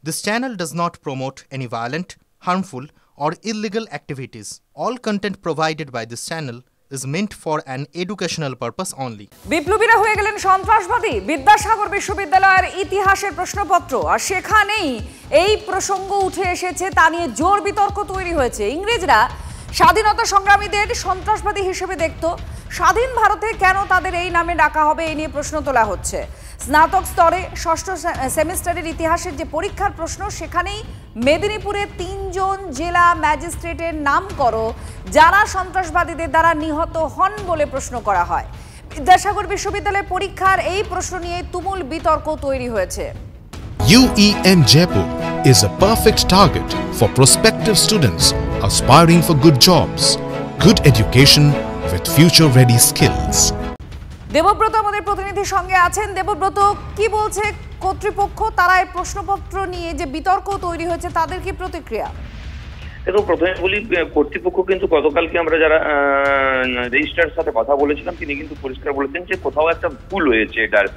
This channel does not promote any violent, harmful, or illegal activities. All content provided by this channel is meant for an educational purpose only. বিপ্লবীরা হয়ে গেলেন সন্ত্রাসবাদী, বিদ্যাসাগর বিশ্ববিদ্যালয়ের ইতিহাসের প্রশ্নপত্র, আর সেখানেই এই প্রসঙ্গ উঠে এসেছে, তা নিয়ে জোর বিতর্ক তৈরি হয়েছে। ইংরেজরা স্বাধীনতা সংগ্রামীদের সন্ত্রাসবাদী হিসেবে দেখত, স্বাধীন ভারতে কেন তাদের এই নামে ডাকা হবে এই নিয়ে প্রশ্ন তোলা হচ্ছে। স্নাতক স্তরে ষষ্ঠ সেমিস্টারের ইতিহাসের যে পরীক্ষার প্রশ্ন, সেখানেই মেদিনীপুরে ৩ জন জেলা ম্যাজিস্ট্রেটের নাম করো যারা সন্ত্রাসবাদীদের দ্বারা নিহত হন বলে প্রশ্ন করা হয়। বিদ্যাসাগর বিশ্ববিদ্যালয়ের পরীক্ষার এই প্রশ্ন নিয়ে তুমুল বিতর্ক তৈরি হয়েছে। UEM Jaipur is a perfect target for prospective students aspiring for good jobs, good education with future-ready skills. Debabrata আমাদের প্রতিনিধির সঙ্গে আছেন। দেবব্রত, কি বলছে কর্তৃপক্ষ? তারা এই প্রশ্নপত্র নিয়ে যে বিতর্ক তৈরি হয়েছে, তাদের কি প্রতিক্রিয়া? দেখো, প্রথমে বলি, কর্তৃপক্ষ কিন্তু গতকালকে আমরা যারা রেজিস্ট্রারের সাথে কথা বলেছিলাম, তিনি কিন্তু পরিষ্কার বলেছেন যে কোথাও একটা ভুল হয়েছে, এটার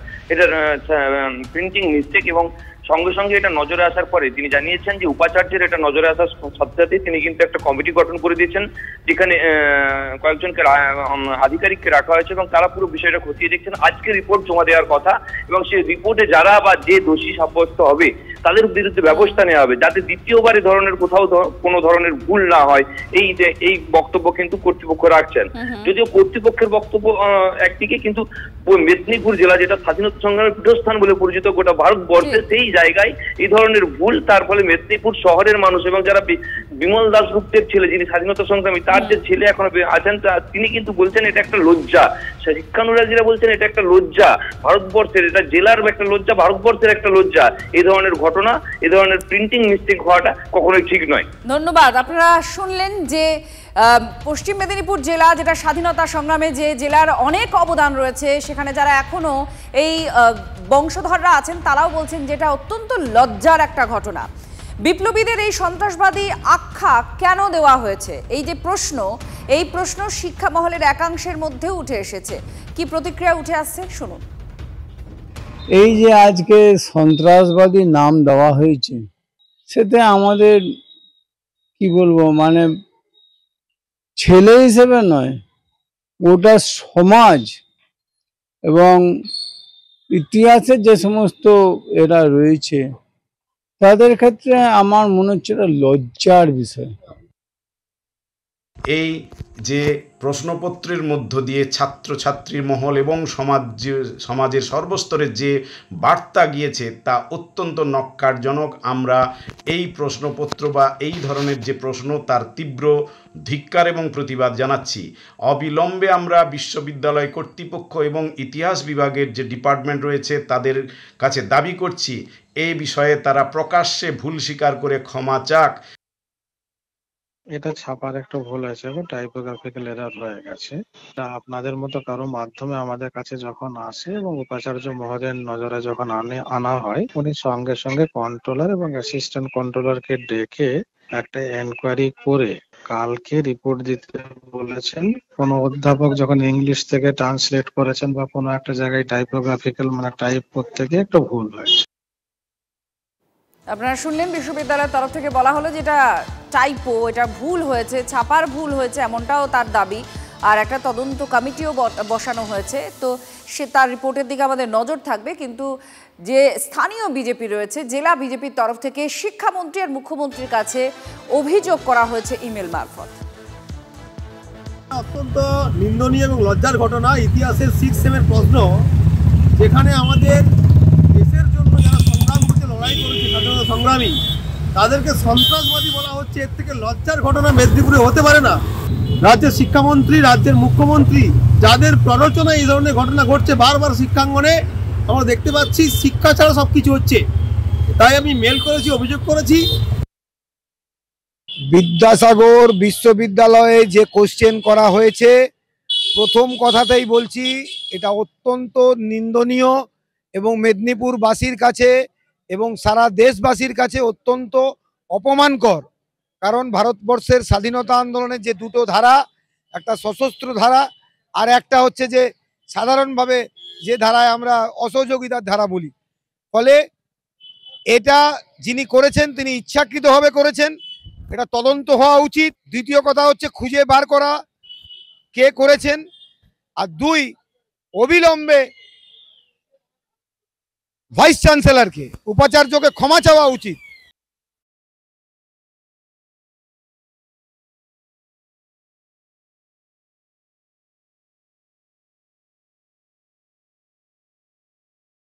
প্রিন্টিং মিস্টেক, এবং সঙ্গে সঙ্গে এটা নজরে আসার পরে তিনি জানিয়েছেন যে উপাচার্যের এটা নজরে আসার সাথে সাথে তিনি কিন্তু একটা কমিটি গঠন করে দিয়েছেন, যেখানে কয়েকজনকে আধিকারিককে রাখা হয়েছে এবং তারা পুরো বিষয়টা খতিয়ে দেখছেন। আজকে রিপোর্ট জমা দেওয়ার কথা, এবং সেই রিপোর্টে যারা বা যে দোষী সাব্যস্ত হবে তাদের বিরুদ্ধে ব্যবস্থা নেওয়া হবে, যাতে দ্বিতীয়বার এই ধরনের কোথাও কোনো ধরনের ভুল না হয়। এই বক্তব্য কিন্তু কর্তৃপক্ষ রাখছেন। যদিও কর্তৃপক্ষের বক্তব্য একদিকে, কিন্তু মেদিনীপুর জেলা, যেটা স্বাধীনতা সংগ্রামের পীঠস্থান বলে পরিচিত গোটা ভারতবর্ষে, সেই জায়গায় এই ধরনের ভুল, তার ফলে মেদিনীপুর শহরের মানুষ এবং যারা বিমল দাশগুপ্তের ছেলে, যিনি স্বাধীনতা সংগ্রামী, তার যে ছেলে এখনো আছেন, তিনি কিন্তু বলছেন এটা একটা লজ্জা। শিক্ষানুরাগীরা বলছেন এটা একটা লজ্জা ভারতবর্ষের, এটা জেলার একটা লজ্জা, ভারতবর্ষের একটা লজ্জা। এই ধরনের ঘটনা, এই ধরনের প্রিন্টিং মিস্টেক হওয়াটা কখনোই ঠিক নয়। ধন্যবাদ। আপনারা শুনলেন যে পশ্চিম মেদিনীপুর জেলা, যেটা স্বাধীনতা সংগ্রামে যে জেলার অনেক অবদান রয়েছে, সেখানে যারা এখনো এই বংশধররা আছেন, তারাও বলছেন যেটা অত্যন্ত লজ্জার একটা ঘটনা। বিপ্লবীদের এই সন্ত্রাসবাদী আখ্যা কেন দেওয়া হয়েছে, এই যে প্রশ্ন, এই প্রশ্ন শিক্ষা মহলের একাংশের মধ্যে উঠে এসেছে। কি প্রতিক্রিয়া উঠে আসছে শুনুন। এই যে আজকে সন্ত্রাসবাদী নাম দেওয়া হয়েছে, সেটা আমাদের কি বলবো, মানে ছেলে হিসেবে নয়, গোটা সমাজ এবং ইতিহাসের যে সমস্ত এরা রয়েছে তাদের ক্ষেত্রে আমার মনে হচ্ছে এটা লজ্জার বিষয়। এই যে প্রশ্নপত্রের মধ্য দিয়ে ছাত্রছাত্রী মহল এবং সমাজের সর্বস্তরের যে বার্তা গিয়েছে, তা অত্যন্ত নক্কারজনক। আমরা এই প্রশ্নপত্র বা এই ধরনের যে প্রশ্ন, তার তীব্র ধিক্কার এবং প্রতিবাদ জানাচ্ছি। অবিলম্বে আমরা বিশ্ববিদ্যালয় কর্তৃপক্ষ এবং ইতিহাস বিভাগের যে ডিপার্টমেন্ট রয়েছে তাদের কাছে দাবি করছি, এই বিষয়ে তারা প্রকাশ্যে ভুল স্বীকার করে ক্ষমা চাক। এটা ছাপার একটা ভুল হয়েছে এবং টাইপোগ্রাফিক্যাল এরর হয়ে গেছে। এটা আপনাদের মতো কারো মাধ্যমে আমাদের কাছে যখন আসে এবং উপাচার্য মহোদয়ের নজরে যখন আনা হয়, উনি সঙ্গে সঙ্গে কন্ট্রোলার এবং অ্যাসিস্ট্যান্ট কন্ট্রোলারকে ডেকে একটা এনকোয়ারি করে কালকে রিপোর্ট দিতে বলেছেন। কোনো অধ্যাপক যখন ইংলিশ থেকে ট্রান্সলেট করেছেন বা কোনো একটা জায়গায় টাইপোগ্রাফিক্যাল মানে টাইপ করতে গিয়ে একটা ভুল হয়েছে। আপনারা শুনলেন বিশ্ববিদ্যালয়ের তরফ থেকে বলা হলো যেটা টাইপো, এটা ভুল হয়েছে, ছাপার ভুল হয়েছে, এমনটাও তার দাবি। আর একটা তদন্ত কমিটিও বসানো হয়েছে, তো সে তার রিপোর্টের দিকে আমাদের নজর থাকবে। কিন্তু যে স্থানীয় বিজেপি রয়েছে, জেলা বিজেপির তরফ থেকে শিক্ষামন্ত্রী আর মুখ্যমন্ত্রীর কাছে অভিযোগ করা হয়েছে ইমেল মারফত। অত্যন্ত নিন্দনীয় এবং লজ্জার ঘটনা। ইতিহাসের 6 সেমের প্রশ্ন, যেখানে আমাদের দেশের জন্য যারা সংগ্রাম করছে, লড়াই করেছে, স্বাধীনতা সংগ্রামী, তাদেরকে সন্ত্রাসবাদী বলা হচ্ছে। এর থেকে লজ্জার ঘটনা মেদিনীপুরে হতে পারে না। রাজ্যের শিক্ষামন্ত্রী, রাজ্যের মুখ্যমন্ত্রী, যাদের প্ররোচনায় এই ধরনের ঘটনা ঘটছে বারবার শিক্ষাঙ্গনে, আমরা দেখতে পাচ্ছি শিক্ষা ছাড়া সবকিছু হচ্ছে। তাই আমি মেল করেছি, অভিযোগ করেছি। বিদ্যাসাগর বিশ্ববিদ্যালয়ে যে কোশ্চেন করা হয়েছে, প্রথম কথাতেই বলছি এটা অত্যন্ত নিন্দনীয় এবং মেদিনীপুরবাসীর কাছে এবং সারা দেশবাসীর কাছে অত্যন্ত অপমানকর। কারণ ভারতবর্ষের স্বাধীনতা আন্দোলনের যে দুটো ধারা, একটা সশস্ত্র ধারা আর একটা হচ্ছে যে সাধারণভাবে যে ধারায় আমরা অসহযোগিতার ধারা বলি, ফলে এটা যিনি করেছেন তিনি ইচ্ছাকৃতভাবে করেছেন, এটা তদন্ত হওয়া উচিত। দ্বিতীয় কথা হচ্ছে খুঁজে বার করা কে করেছেন। আর 2, অবিলম্বে ভাইস চ্যান্সেলরকে, উপাচার্যকে ক্ষমা চাওয়া উচিত।